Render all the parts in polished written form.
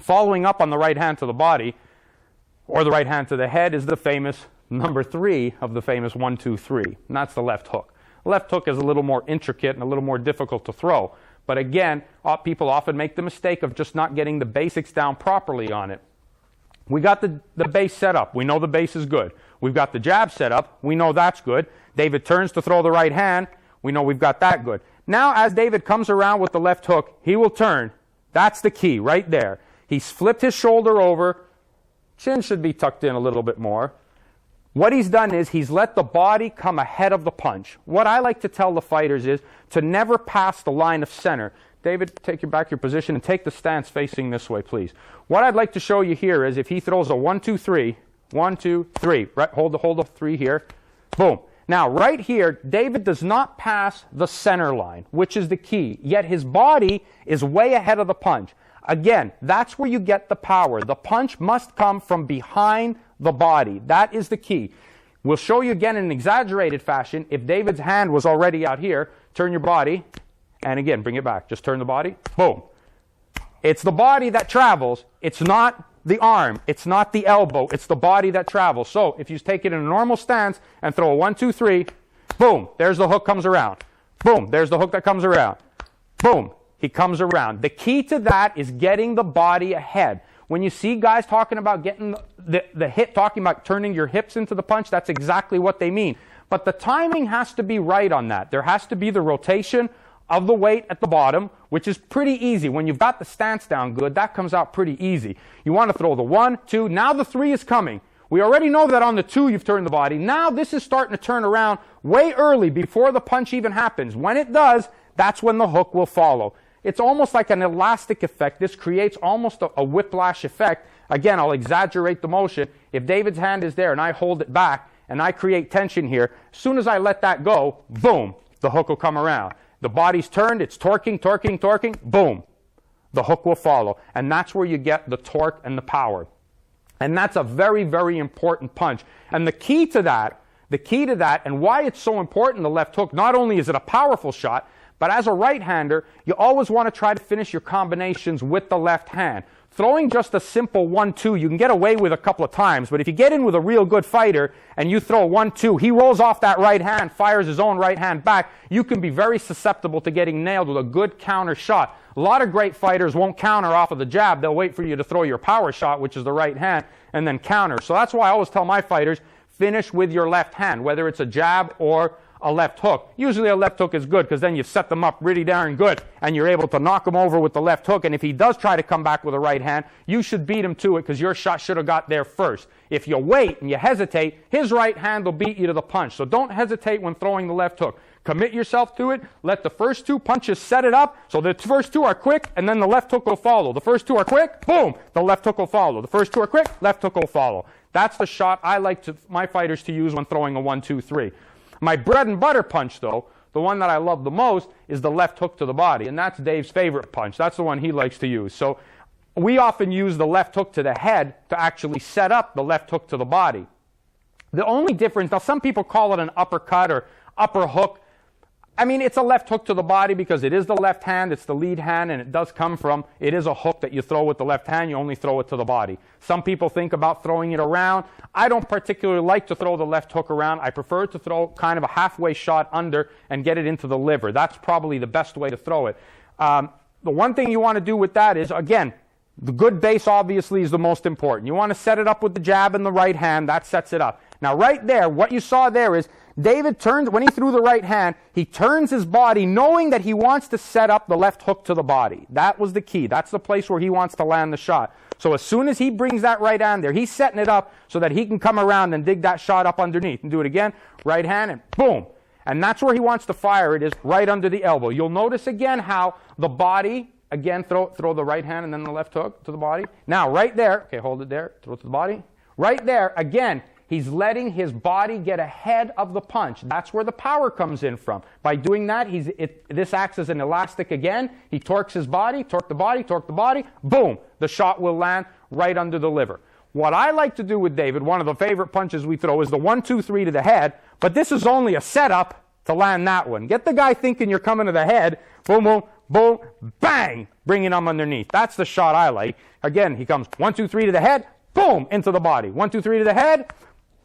Following up on the right hand to the body, or the right hand to the head, is the famous number 3 of the famous 1, 2, 3. And that's the left hook. The left hook is a little more intricate and a little more difficult to throw. But again, people often make the mistake of just not getting the basics down properly on it. We got the base set up. We know the base is good. We've got the jab set up. We know that's good. David turns to throw the right hand. We know we've got that good. Now, as David comes around with the left hook, he will turn. That's the key right there. He's flipped his shoulder over. Chin should be tucked in a little bit more. What he's done is he's let the body come ahead of the punch. What I like to tell the fighters is to never pass the line of center. David, take your position and take the stance facing this way, please. What I'd like to show you here is if he throws a 1, 2, 3, 1, 2, 3, right? Hold the 3 here. Boom. Now, right here, David does not pass the center line, which is the key. Yet his body is way ahead of the punch. Again, that's where you get the power. The punch must come from behind the body. That is the key. We'll show you again in an exaggerated fashion. If David's hand was already out here, turn your body, and again, bring it back. Just turn the body. Boom. It's the body that travels. It's not the arm. It's not the elbow. It's the body that travels. So if you take it in a normal stance and throw a 1, 2, 3, boom, there's the hook comes around. Boom, there's the hook that comes around. Boom, he comes around. The key to that is getting the body ahead. When you see guys talking about getting the hit, talking about turning your hips into the punch, that's exactly what they mean. But the timing has to be right on that. There has to be the rotation of the weight at the bottom, which is pretty easy. When you've got the stance down good, that comes out pretty easy. You want to throw the 1, 2, now the 3 is coming. We already know that on the 2 you've turned the body. Now this is starting to turn around way early before the punch even happens. When it does, that's when the hook will follow. It's almost like an elastic effect. This creates almost a whiplash effect. Again, I'll exaggerate the motion. If David's hand is there and I hold it back and I create tension here, as soon as I let that go, boom, the hook will come around. The body's turned, it's torquing, boom, the hook will follow. And that's where you get the torque and the power. And that's a very, very important punch. And the key to that, and why it's so important, the left hook, not only is it a powerful shot, but as a right-hander, you always want to try to finish your combinations with the left hand. Throwing just a simple 1, 2, you can get away with a couple of times, but if you get in with a real good fighter and you throw 1, 2, he rolls off that right hand, fires his own right hand back, you can be very susceptible to getting nailed with a good counter shot. A lot of great fighters won't counter off of the jab. They'll wait for you to throw your power shot, which is the right hand, and then counter. So that's why I always tell my fighters, finish with your left hand, whether it's a jab or a left hook. Usually a left hook is good because then you've set them up really darn good and you're able to knock them over with the left hook. And if he does try to come back with a right hand, you should beat him to it because your shot should have got there first. If you wait and you hesitate, his right hand will beat you to the punch. So don't hesitate when throwing the left hook. Commit yourself to it. Let the first 2 punches set it up so the first 2 are quick and then the left hook will follow. The first 2 are quick, boom, the left hook will follow. The first 2 are quick, left hook will follow. That's the shot I like my fighters to use when throwing a 1, 2, 3. My bread and butter punch, though, the one that I love the most, is the left hook to the body. And that's Dave's favorite punch. That's the one he likes to use. So we often use the left hook to the head to actually set up the left hook to the body. The only difference, now some people call it an uppercut or upper hook. I mean, it's a left hook to the body because it is the left hand, it's the lead hand, and it does come from, it is a hook that you throw with the left hand, you only throw it to the body. Some people think about throwing it around. I don't particularly like to throw the left hook around. I prefer to throw kind of a halfway shot under and get it into the liver. That's probably the best way to throw it. The one thing you want to do with that is, again, the good base obviously is the most important. You want to set it up with the jab in the right hand. That sets it up. Now right there, what you saw there is David turns, when he threw the right hand, he turns his body knowing that he wants to set up the left hook to the body. That was the key. That's the place where he wants to land the shot. So as soon as he brings that right hand there, he's setting it up so that he can come around and dig that shot up underneath. And do it again, right hand, and boom. And that's where he wants to fire it, is right under the elbow. You'll notice again how the body, again, throw the right hand and then the left hook to the body. Now, right there, okay, hold it there, throw it to the body. Right there, again, he's letting his body get ahead of the punch. That's where the power comes in from. By doing that, this acts as an elastic again. He torques his body, torque the body, boom, the shot will land right under the liver. What I like to do with David, one of the favorite punches we throw, is the 1, 2, 3 to the head, but this is only a setup to land that one. Get the guy thinking you're coming to the head, boom, boom, boom, bang, bringing them underneath. That's the shot I like. Again, he comes 1, 2, 3 to the head, boom, into the body. 1, 2, 3 to the head,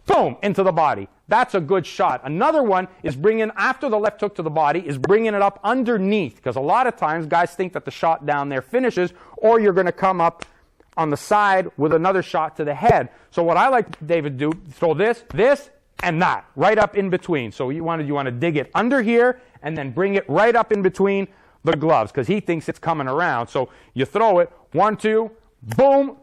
boom, into the body. That's a good shot. Another one is bringing, after the left hook to the body, is bringing it up underneath. Because a lot of times guys think that the shot down there finishes, or you're going to come up on the side with another shot to the head. So what I like David to do, throw this, and that, right up in between. So you want to dig it under here, and then bring it right up in between the gloves, because he thinks it's coming around. So you throw it, 1, 2, boom,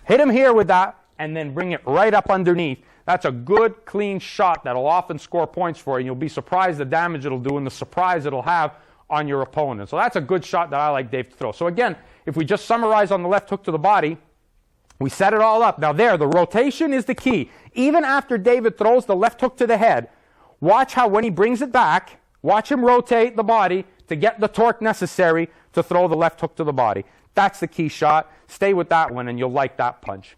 hit him here with that, and then bring it right up underneath. That's a good, clean shot that'll often score points for you, and you'll be surprised the damage it'll do and the surprise it'll have on your opponent. So that's a good shot that I like Dave to throw. So again, if we just summarize on the left hook to the body, we set it all up. Now there, the rotation is the key. Even after David throws the left hook to the head, watch how when he brings it back, watch him rotate the body to get the torque necessary to throw the left hook to the body. That's the key shot. Stay with that one, and you'll like that punch.